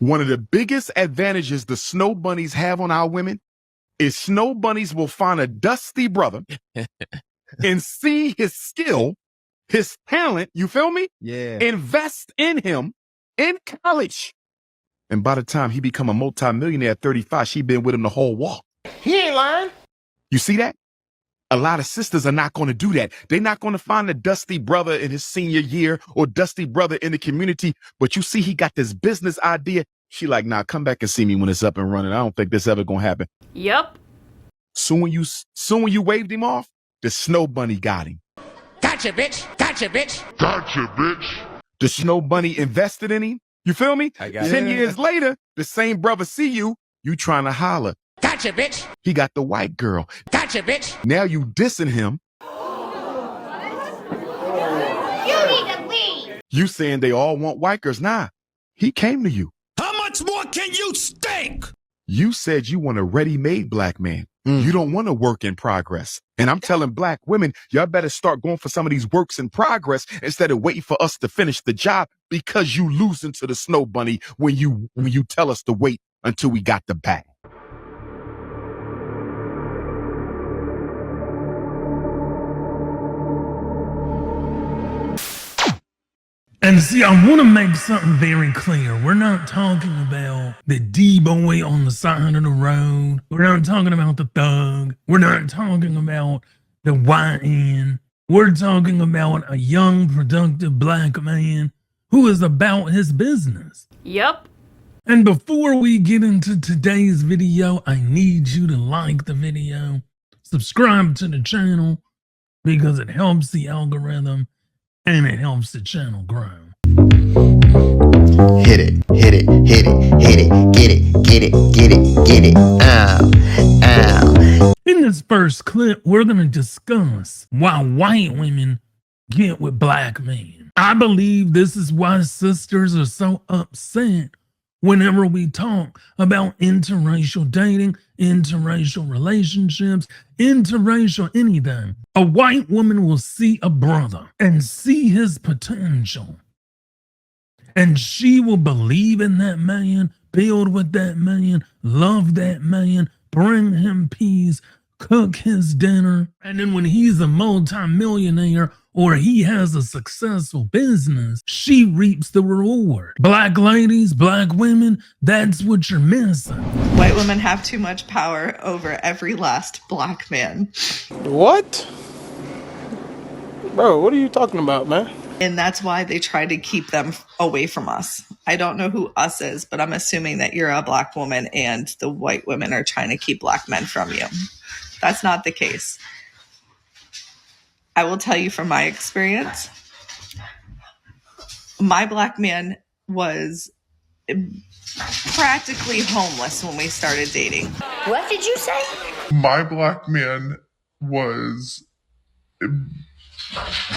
One of the biggest advantages the snow bunnies have on our women is snow bunnies will find a dusty brother and see his skill, his talent, you feel me? Yeah. Invest in him in college. And by the time he become a multimillionaire at 35, she been with him the whole walk. He ain't lying. You see that? A lot of sisters are not going to do that. They're not going to find a dusty brother in his senior year or dusty brother in the community. But you see, he got this business idea. She like, nah, come back and see me when it's up and running. I don't think this ever going to happen. Yep. Soon when you waved him off, the snow bunny got him. Gotcha, bitch. Gotcha, bitch. Gotcha, bitch. The snow bunny invested in him. You feel me? I got 10 it. years later, the same brother see you trying to holler. Gotcha, bitch. He got the white girl. Gotcha, bitch. Now you dissing him. You need to leave. You saying they all want white girls. Nah, he came to you. How much more can you stink? You said you want a ready-made black man. You don't want a work in progress. And I'm telling black women, y'all better start going for some of these works in progress instead of waiting for us to finish the job, because you losing to the snow bunny when you tell us to wait until we got the bag. And see, I want to make something very clear. We're not talking about the D-boy on the side of the road. We're not talking about the thug. We're not talking about the YN. We're talking about a young, productive black man who is about his business. Yep. And before we get into today's video, I need you to like the video, subscribe to the channel, because it helps the algorithm and it helps the channel grow. Hit it, hit it, hit it, hit it, get it, get it, get it, get it. Ow, ow. In this first clip, we're going to discuss why white women get with black men. I believe this is why sisters are so upset whenever we talk about interracial dating, interracial relationships, interracial anything. A white woman will see a brother and see his potential, and she will believe in that man, build with that man, love that man, bring him peace, cook his dinner, and then when he's a multi-millionaire or he has a successful business, she reaps the reward. Black ladies, black women, that's what you're missing. White women have too much power over every last black man. What? Bro, what are you talking about, man? And that's why they try to keep them away from us. I don't know who us is, but I'm assuming that you're a black woman and the white women are trying to keep black men from you. That's not the case. I will tell you from my experience, my black man was practically homeless when we started dating. What did you say? My black man was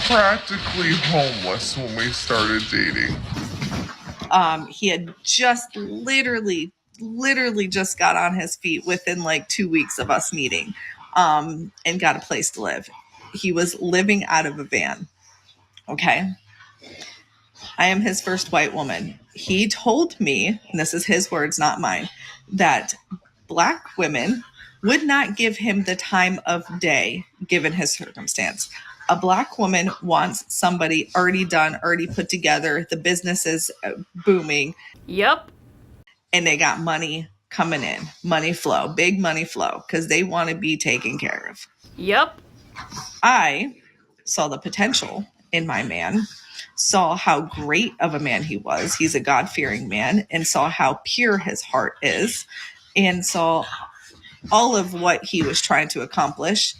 practically homeless when we started dating. He had just literally just got on his feet within like 2 weeks of us meeting, and got a place to live. He was living out of a van. Okay. I am his first white woman. He told me, and this is his words, not mine, that black women would not give him the time of day given his circumstance. A black woman wants somebody already done, already put together. The business is booming. Yep. And they got money coming in, money flow, big money flow, because they want to be taken care of. Yep. I saw the potential in my man, saw how great of a man he was. He's a God-fearing man, and saw how pure his heart is, and saw all of what he was trying to accomplish.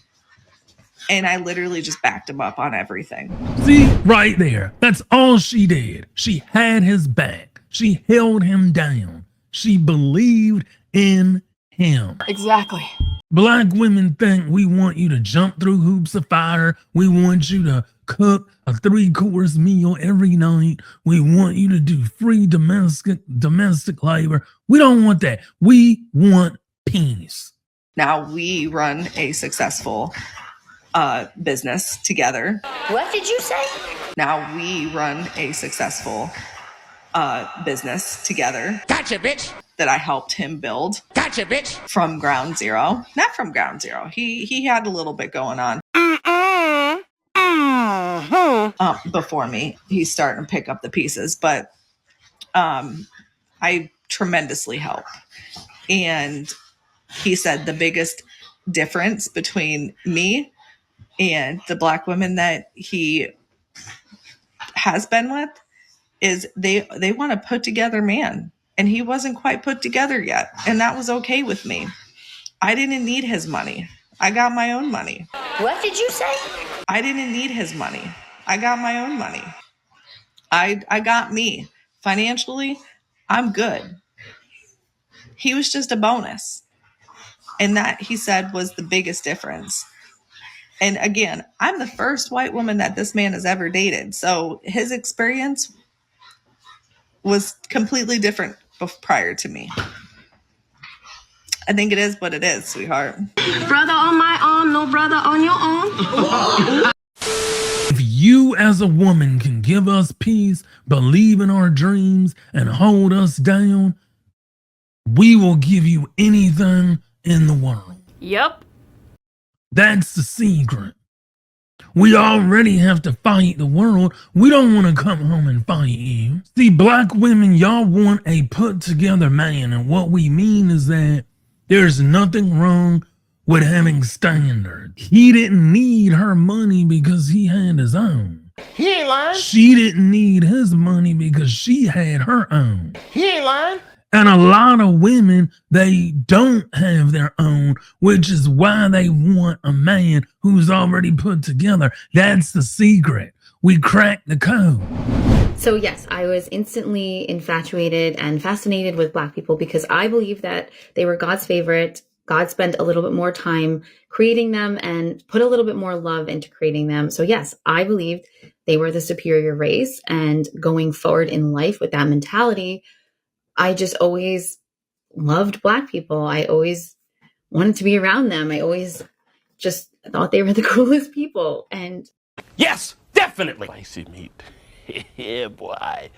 And I literally just backed him up on everything. See, right there. That's all she did. She had his back. She held him down. She believed in him. Exactly. Black women think we want you to jump through hoops of fire. We want you to cook a 3-course meal every night. We want you to do free domestic labor. We don't want that. We want peace. Now we run a successful business together. What did you say? Now we run a successful business together. Gotcha, bitch. That I helped him build. Gotcha, bitch. From ground zero. Not from ground zero. He had a little bit going on. Before me. He's starting to pick up the pieces, but I tremendously help. And he said the biggest difference between me and the Black women that he has been with is they want a put together man, and he wasn't quite put together yet, and that was okay with me. I didn't need his money. I got my own money. What did you say? I didn't need his money. I got my own money. I got me. Financially, I'm good. He was just a bonus. And that, he said, was the biggest difference. And again, I'm the first white woman that this man has ever dated. So his experience was completely different prior to me. I think it is what it is, sweetheart. Brother on my arm, no brother on your arm. If you as a woman can give us peace, believe in our dreams, and hold us down, we will give you anything in the world. Yep. That's the secret. We already have to fight the world. We don't want to come home and fight you. See, Black women, y'all want a put together man. And what we mean is that there's nothing wrong with having standards. He didn't need her money because he had his own. He ain't lying. She didn't need his money because she had her own. He ain't lying. And a lot of women, they don't have their own, which is why they want a man who's already put together. That's the secret. We cracked the code. So yes, I was instantly infatuated and fascinated with Black people because I believe that they were God's favorite. God spent a little bit more time creating them and put a little bit more love into creating them. So yes, I believed they were the superior race, and going forward in life with that mentality, I just always loved Black people. I always wanted to be around them. I always just thought they were the coolest people. And Yes, definitely. Spicy meat. Yeah, boy.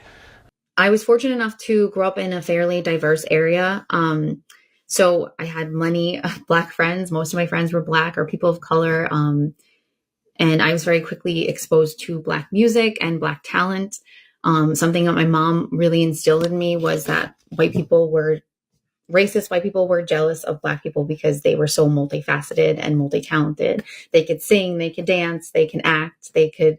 I was fortunate enough to grow up in a fairly diverse area. So I had many Black friends. Most of my friends were Black or people of color. And I was very quickly exposed to Black music and Black talent. Something that my mom really instilled in me was that white people were racist. White people were jealous of Black people because they were so multifaceted and multi-talented. They could sing, they could dance, they can act, they could,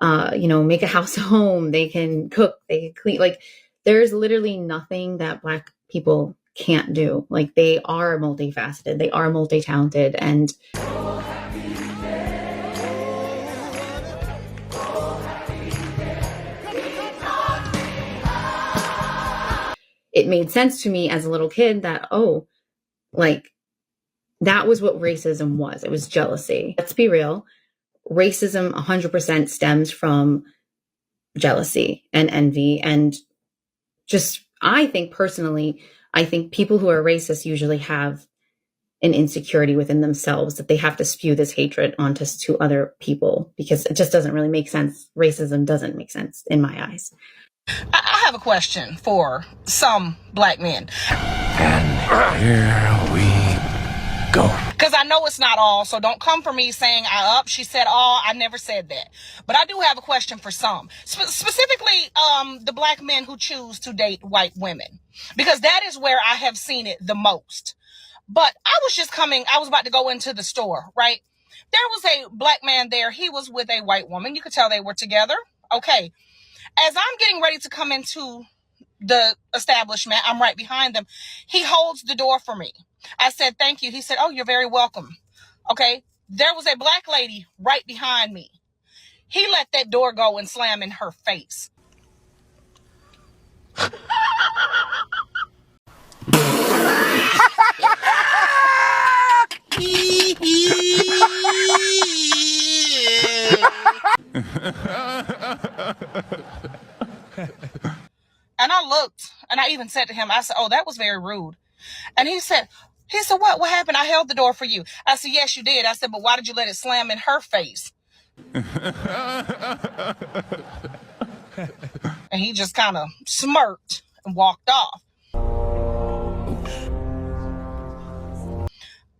make a house a home, they can cook, they can clean. Like, there's literally nothing that Black people can't do. Like, they are multifaceted, they are multi-talented, and it made sense to me as a little kid that, that was what racism was. It was jealousy. Let's be real. Racism 100% stems from jealousy and envy. And just, I think people who are racist usually have an insecurity within themselves that they have to spew this hatred onto to other people, because it just doesn't really make sense. Racism doesn't make sense in my eyes. I have a question for some Black men. And here we go. Because I know it's not all, so don't come for me saying she said all. I never said that. But I do have a question for some. Specifically, the Black men who choose to date white women. Because that is where I have seen it the most. But I was about to go into the store, right? There was a Black man there. He was with a white woman. You could tell they were together. Okay. As I'm getting ready to come into the establishment, I'm right behind them. He holds the door for me. I said, thank you. He said, oh, you're very welcome. Okay. There was a Black lady right behind me. He let that door go and slam in her face. And I looked, and I even said to him, I said, oh, that was very rude. And he said, what happened? I held the door for you. I said, yes, you did. I said, but why did you let it slam in her face? And he just kind of smirked and walked off.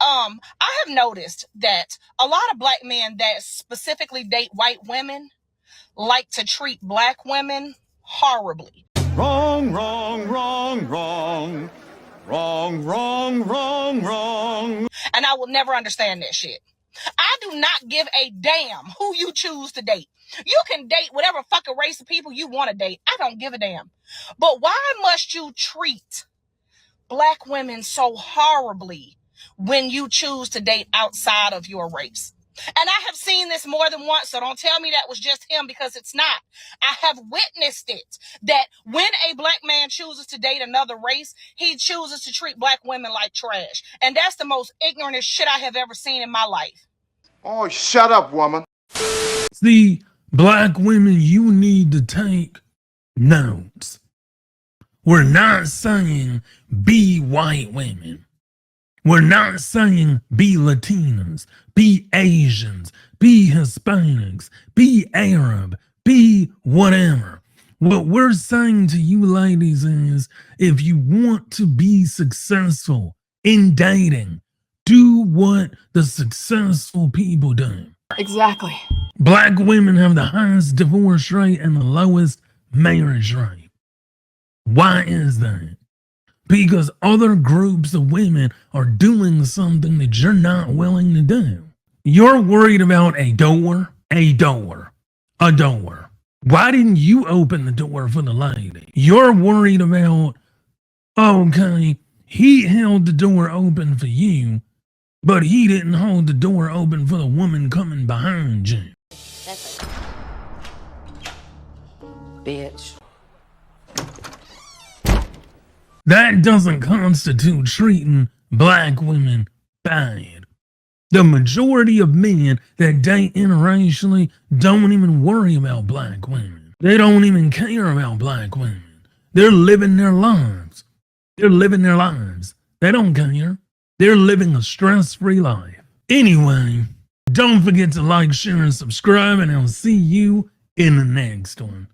I have noticed that a lot of black men that specifically date white women like to treat black women horribly. Wrong, wrong, wrong, wrong. Wrong, wrong, wrong, wrong. And I will never understand that shit. I do not give a damn who you choose to date. You can date whatever fucking race of people you want to date. I don't give a damn. But why must you treat black women so horribly when you choose to date outside of your race? And I have seen this more than once, so don't tell me that was just him, because it's not. I have witnessed it, that when a black man chooses to date another race, he chooses to treat black women like trash. And that's the most ignorant shit I have ever seen in my life. Oh, shut up, woman. See, black women, you need to take notes. We're not saying be white women. We're not saying be Latinos, be Asians, be Hispanics, be Arab, be whatever. What we're saying to you ladies is, if you want to be successful in dating, do what the successful people do. Exactly. Black women have the highest divorce rate and the lowest marriage rate. Why is that? Because other groups of women are doing something that you're not willing to do. You're worried about a door. Why didn't you open the door for the lady? You're worried about, okay, he held the door open for you, but he didn't hold the door open for the woman coming behind you. That's it. Bitch. That doesn't constitute treating black women bad. The majority of men that date interracially don't even worry about black women. They don't even care about black women. They're living their lives. They don't care. They're living a stress-free life. Anyway, don't forget to like, share, and subscribe, and I'll see you in the next one.